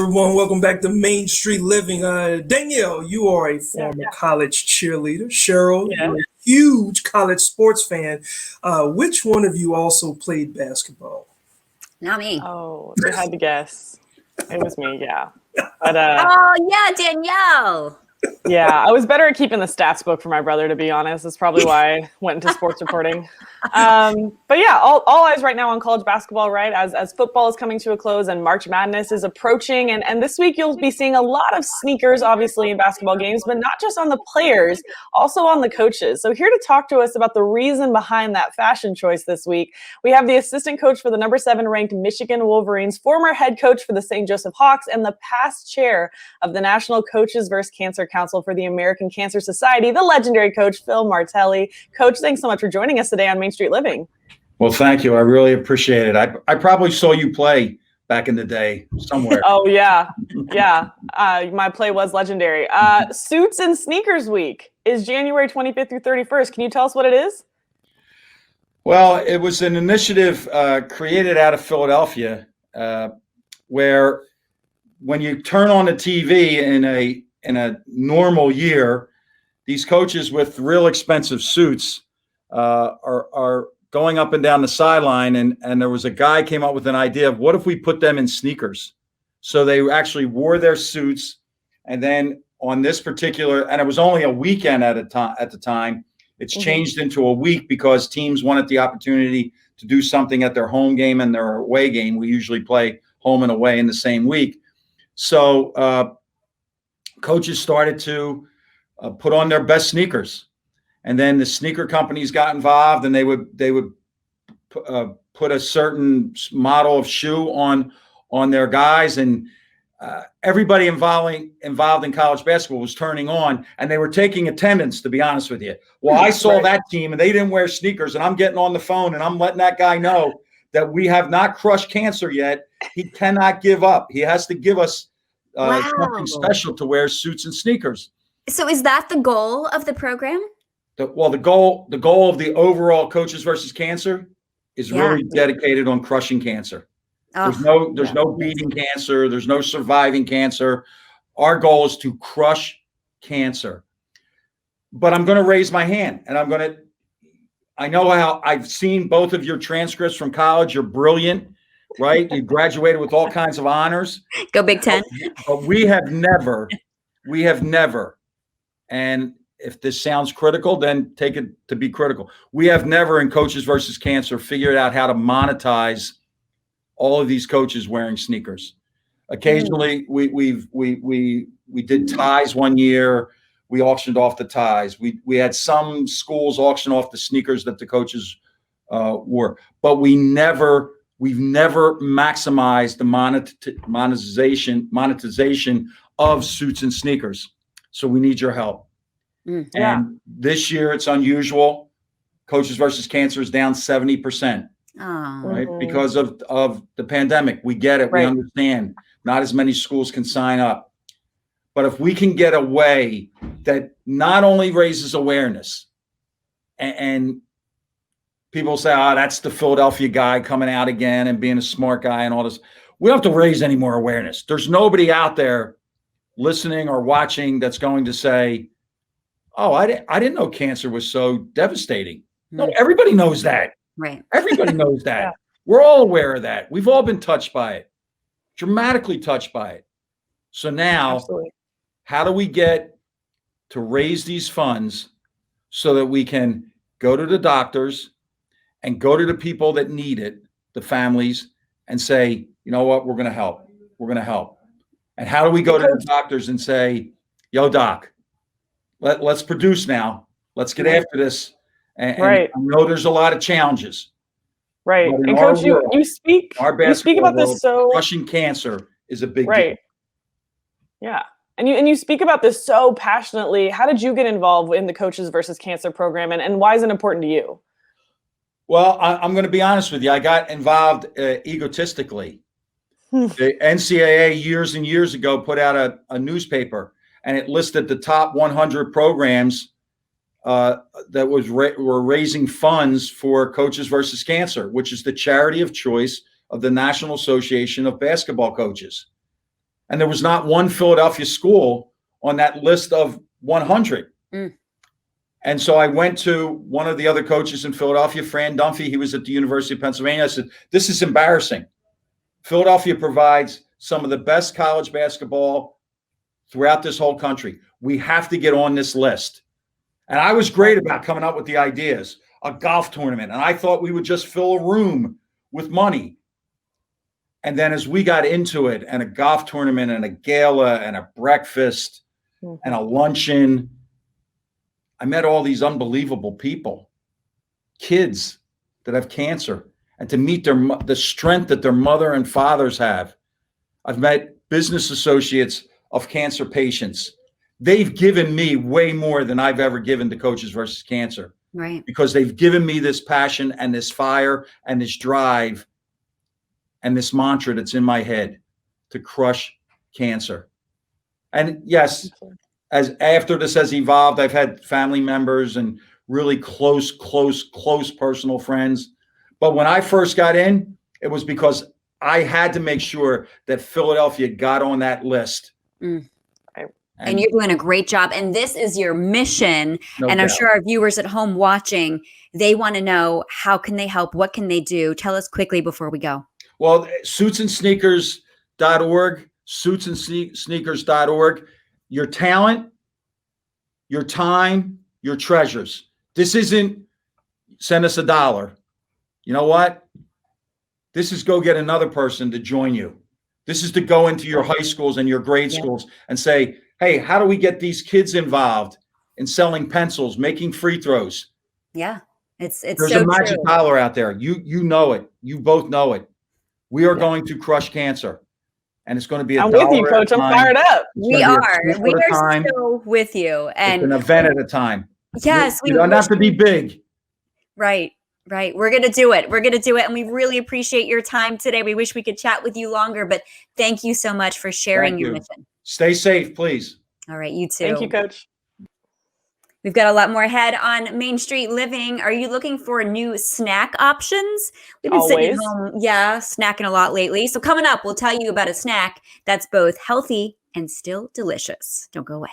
everyone? Welcome back to Main Street Living. Danielle, you are a former college cheerleader. Cheryl, you're a huge college sports fan. Which one of you also played basketball? Not me. Oh, you had to guess. It was me, yeah. But, oh, yeah, Danielle. Yeah, I was better at keeping the stats book for my brother, to be honest. That's probably why I went into sports reporting. But yeah, all eyes right now on college basketball, right? As football is coming to a close and March Madness is approaching. And this week you'll be seeing a lot of sneakers, obviously, in basketball games, but not just on the players, also on the coaches. So here to talk to us about the reason behind that fashion choice this week, we have the assistant coach for the number 7 ranked Michigan Wolverines, former head coach for the St. Joseph Hawks, and the past chair of the National Coaches vs. Cancer Council for the American Cancer Society, the legendary coach, Phil Martelli. Coach, thanks so much for joining us today on Main Street Living. Well, thank you. I really appreciate it. I probably saw you play back in the day somewhere. Oh, yeah. Yeah. My play was legendary. Suits and Sneakers Week is January 25th through 31st. Can you tell us what it is? Well, it was an initiative created out of Philadelphia where when you turn on the TV in a normal year, these coaches with real expensive suits are going up and down the sideline. And there was a guy came up with an idea of what if we put them in sneakers? So they actually wore their suits. And then on this particular, and it was only a weekend at the time, it's changed into a week because teams wanted the opportunity to do something at their home game and their away game. We usually play home and away in the same week. So coaches started to put on their best sneakers, and then the sneaker companies got involved, and they would put a certain model of shoe on their guys, and everybody involved in college basketball was turning on, and they were taking attendance, to be honest with you. Well, I saw that team, and they didn't wear sneakers, and I'm getting on the phone, and I'm letting that guy know that we have not crushed cancer yet. He cannot give up. He has to give us something special to wear suits and sneakers. So is that the goal of the program? The goal of the overall Coaches versus Cancer is really dedicated on crushing cancer. Oh, there's no beating cancer. There's no surviving cancer. Our goal is to crush cancer. But I'm going to raise my hand, and I know how I've seen both of your transcripts from college. You're brilliant. Right? You graduated with all kinds of honors. Go Big Ten. But we have never, and if this sounds critical, then take it to be critical. We have never in Coaches versus Cancer figured out how to monetize all of these coaches wearing sneakers. Occasionally we did ties one year. We auctioned off the ties. We had some schools auction off the sneakers that the coaches wore, but we've never maximized the monetization of suits and sneakers. So we need your help. And this year it's unusual. Coaches versus Cancer is down 70%. Right? Because of the pandemic. We get it. We understand. Not as many schools can sign up. But if we can get a way that not only raises awareness and people say, that's the Philadelphia guy coming out again and being a smart guy and all this. We don't have to raise any more awareness. There's nobody out there listening or watching that's going to say, I didn't know cancer was so devastating. No, everybody knows that. Right. Everybody knows that. Yeah. We're all aware of that. We've all been touched by it, dramatically touched by it. So now, how do we get to raise these funds so that we can go to the doctors and go to the people that need it, the families, and say, you know what, we're going to help. We're going to help. And how do we go to the doctors and say, yo, doc, let's produce now. Let's get after this. And I know there's a lot of challenges. Right. And Coach, you speak about this so crushing cancer is a big deal. Yeah. And you speak about this so passionately. How did you get involved in the Coaches versus Cancer program, and why is it important to you? Well, I'm going to be honest with you. I got involved egotistically. The NCAA years and years ago put out a newspaper, and it listed the top 100 programs that were raising funds for Coaches versus Cancer, which is the charity of choice of the National Association of Basketball Coaches. And there was not one Philadelphia school on that list of 100. And so I went to one of the other coaches in Philadelphia, Fran Dunphy. He was at the University of Pennsylvania. I said, this is embarrassing. Philadelphia provides some of the best college basketball throughout this whole country. We have to get on this list. And I was great about coming up with the ideas, a golf tournament. And I thought we would just fill a room with money. And then as we got into it, and a golf tournament and a gala and a breakfast and a luncheon, I met all these unbelievable people, kids that have cancer, and to meet the strength that their mother and fathers have. I've met business associates of cancer patients. They've given me way more than I've ever given to Coaches versus Cancer. Right. Because they've given me this passion and this fire and this drive and this mantra that's in my head to crush cancer. And yes, as after this has evolved, I've had family members and really close personal friends. But when I first got in, it was because I had to make sure that Philadelphia got on that list. And you're doing a great job. And this is your mission. No and I'm doubt. sure our viewers at home watching, they want to know, how can they help? What can they do? Tell us quickly before we go. Well, suitsandsneakers.org, suitsandsneakers.org. Your talent, your time, your treasures. This isn't send us $1. You know what? This is go get another person to join you. This is to go into your high schools and your grade schools and say, hey, how do we get these kids involved in selling pencils, making free throws? Yeah, it's There's so a magic true. dollar out there. You know it. You both know it. We are going to crush cancer. And it's going to be I'm with you, Coach. I'm fired up. We are so with you. And it's an event at a time. Yes. You don't have to be big. Right. Right. We're going to do it. We're going to do it. And we really appreciate your time today. We wish we could chat with you longer, but thank you so much for sharing your mission. Stay safe, please. All right. You too. Thank you, Coach. We've got a lot more ahead on Main Street Living. Are you looking for new snack options? We've been sitting at home, snacking a lot lately. So coming up, we'll tell you about a snack that's both healthy and still delicious. Don't go away.